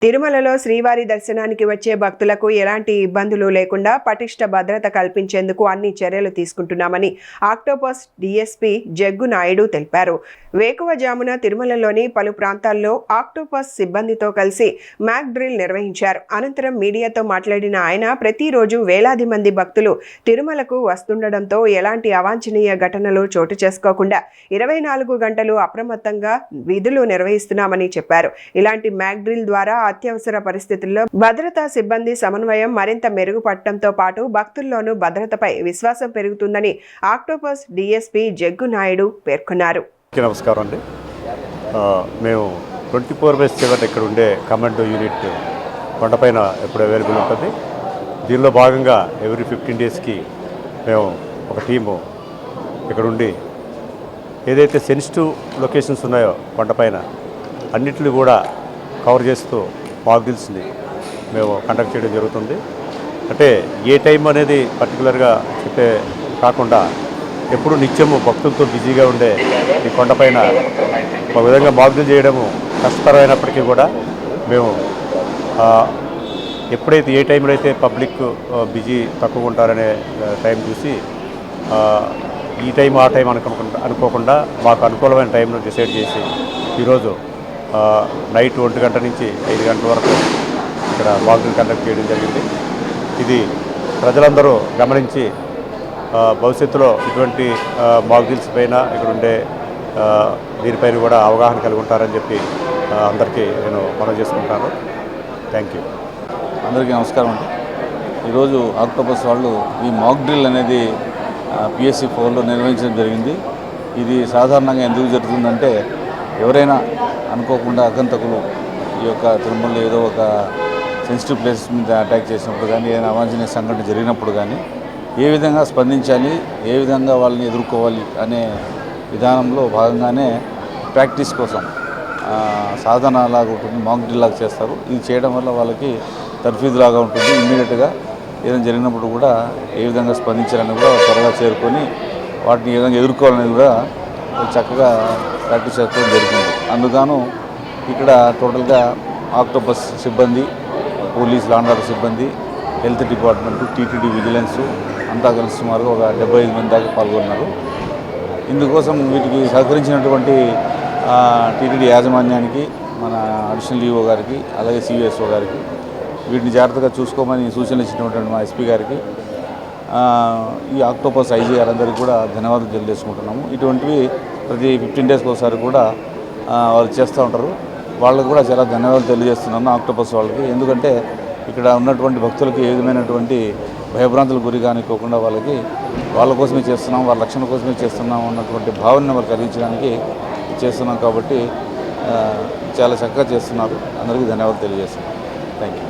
తిరుమలలో శ్రీవారి దర్శనానికి వచ్చే భక్తులకు ఎలాంటి ఇబ్బందులు లేకుండా పటిష్ట భద్రత కల్పించేందుకు అన్ని చర్యలు తీసుకుంటున్నామని ఆక్టోపస్ డీఎస్పీ జగ్గు నాయుడు తెలిపారు. వేకువజామున తిరుమలలోని పలు ప్రాంతాల్లో ఆక్టోపస్ సిబ్బందితో కలిసి మ్యాక్ డ్రిల్ నిర్వహించారు. అనంతరం మీడియాతో మాట్లాడిన ఆయన ప్రతిరోజు వేలాది మంది భక్తులు తిరుమలకు వస్తుండటంతో ఎలాంటి అవాంఛనీయ ఘటనలు చోటు చేసుకోకుండా 24 గంటలు అప్రమత్తంగా విధులు నిర్వహిస్తున్నామని చెప్పారు. ఇలాంటి మ్యాక్ డ్రిల్ ద్వారా అత్యవసర పరిస్థితుల్లో భద్రతా సిబ్బంది సమన్వయం మరింత మెరుగుపడటంతో పాటు భక్తుల్లోనూ భద్రతపై విశ్వాసం పెరుగుతుందని ఆక్టోపస్ డీఎస్పీ జగ్గు నాయుడు పేర్కొన్నారు. నమస్కారం అండి. మేము 24/7 ఇక్కడ ఉండే కమాండో యూనిట్ కొండపైన ఎప్పుడు అవైలబుల్ ఉంటుంది. దీనిలో భాగంగా ఎవ్రీ 15 డేస్కి మేము ఒక టీము ఇక్కడ ఉండి ఏదైతే సెన్సిటివ్ లొకేషన్స్ ఉన్నాయో కొండపైన అన్నిటిని కూడా కవర్ చేస్తూ మాక్ డ్రిల్స్ని మేము కండక్ట్ చేయడం జరుగుతుంది. అంటే ఏ టైం అనేది పర్టికులర్గా చెప్పే కాకుండా ఎప్పుడు నిత్యము భక్తులతో బిజీగా ఉండే ఈ కొండపైన ఒక విధంగా మాక్ డ్రిల్ చేయడము కష్టతరమైనప్పటికీ కూడా మేము ఎప్పుడైతే ఏ టైంలో అయితే పబ్లిక్ బిజీ తక్కువ ఉంటారనే టైం చూసి ఈ టైం ఆ టైం అనుకోకుండా మాకు అనుకూలమైన టైంను డిసైడ్ చేసి ఈరోజు నైట్ 1 గంట నుంచి 5 గంటల వరకు ఇక్కడ మాక్ డ్రిల్ కండక్ట్ చేయడం జరిగింది. ఇది ప్రజలందరూ గమనించి భవిష్యత్తులో ఇటువంటి మాక్ డ్రిల్స్ పైన ఇక్కడ ఉండే దీనిపైన కూడా అవగాహన కలిగి ఉంటారని చెప్పి అందరికీ నేను మనవి చేసుకుంటాను. Thank you. అందరికీ నమస్కారం అండి. ఈరోజు ఆక్టోపస్ వాళ్ళు ఈ మాక్ డ్రిల్ అనేది PSC 4లో నిర్వహించడం జరిగింది. ఇది సాధారణంగా ఎందుకు జరుగుతుందంటే ఎవరైనా అనుకోకుండా అగంతకులు ఈ యొక్క తిరుమలలో ఏదో ఒక సెన్సిటివ్ ప్లేసెస్ మీద అటాక్ చేసినప్పుడు కానీ ఏదైనా అవాంఛనీయ సంఘటన జరిగినప్పుడు కానీ ఏ విధంగా స్పందించాలి, ఏ విధంగా వాళ్ళని ఎదుర్కోవాలి అనే విధానంలో భాగంగానే ప్రాక్టీస్ కోసం సాధనలాగా ఉంటుంది, మాక్ డ్రిల్ లాగా చేస్తారు. ఇది చేయడం వల్ల వాళ్ళకి తర్ఫీదులాగా ఉంటుంది. ఇమ్మీడియట్గా ఏదైనా జరిగినప్పుడు కూడా ఏ విధంగా స్పందించాలని కూడా త్వరగా చేరుకొని వాటిని ఏ విధంగా ఎదుర్కోవాలని కూడా చక్కగా ప్రాక్టీస్ చేసుకోవడం జరుగుతుంది. అందుకను ఇక్కడ టోటల్గా ఆక్టోపస్ సిబ్బంది, పోలీస్ లా అండ్ ఆర్డర్ సిబ్బంది, హెల్త్ డిపార్ట్మెంటు, టీటీడీ విజిలెన్సు అంతా కలిసి సుమారుగా ఒక 75 మంది దాకా పాల్గొన్నారు. ఇందుకోసం వీటికి సహకరించినటువంటి టీటీడీ యాజమాన్యానికి, మన అడిషనల్ ఈఓ గారికి, అలాగే CSO గారికి, వీటిని జాగ్రత్తగా చూసుకోమని సూచనలు ఇచ్చినటువంటి మా SP గారికి, ఈ ఆక్టోపస్ IG గారందరికీ కూడా ధన్యవాదాలు తెలియజేసుకుంటున్నాము. ఇటువంటివి ప్రతి 15 డేస్కి ఒకసారి కూడా వాళ్ళు చేస్తూ ఉంటారు. వాళ్ళకు కూడా చాలా ధన్యవాదాలు తెలియజేస్తున్నాను ఆక్టోపస్ వాళ్ళకి. ఎందుకంటే ఇక్కడ ఉన్నటువంటి భక్తులకి ఏ విధమైనటువంటి భయభ్రాంతులకు గురి కానివ్వకుండా వాళ్ళ కోసమే చేస్తున్నాం, వాళ్ళ రక్షణ కోసమే చేస్తున్నాం అన్నటువంటి భావనను వాళ్ళు కలిగించడానికి చేస్తున్నాం. కాబట్టి చాలా చక్కగా చేస్తున్నారు. అందరికీ ధన్యవాదాలు తెలియజేస్తున్నాను. Thank you.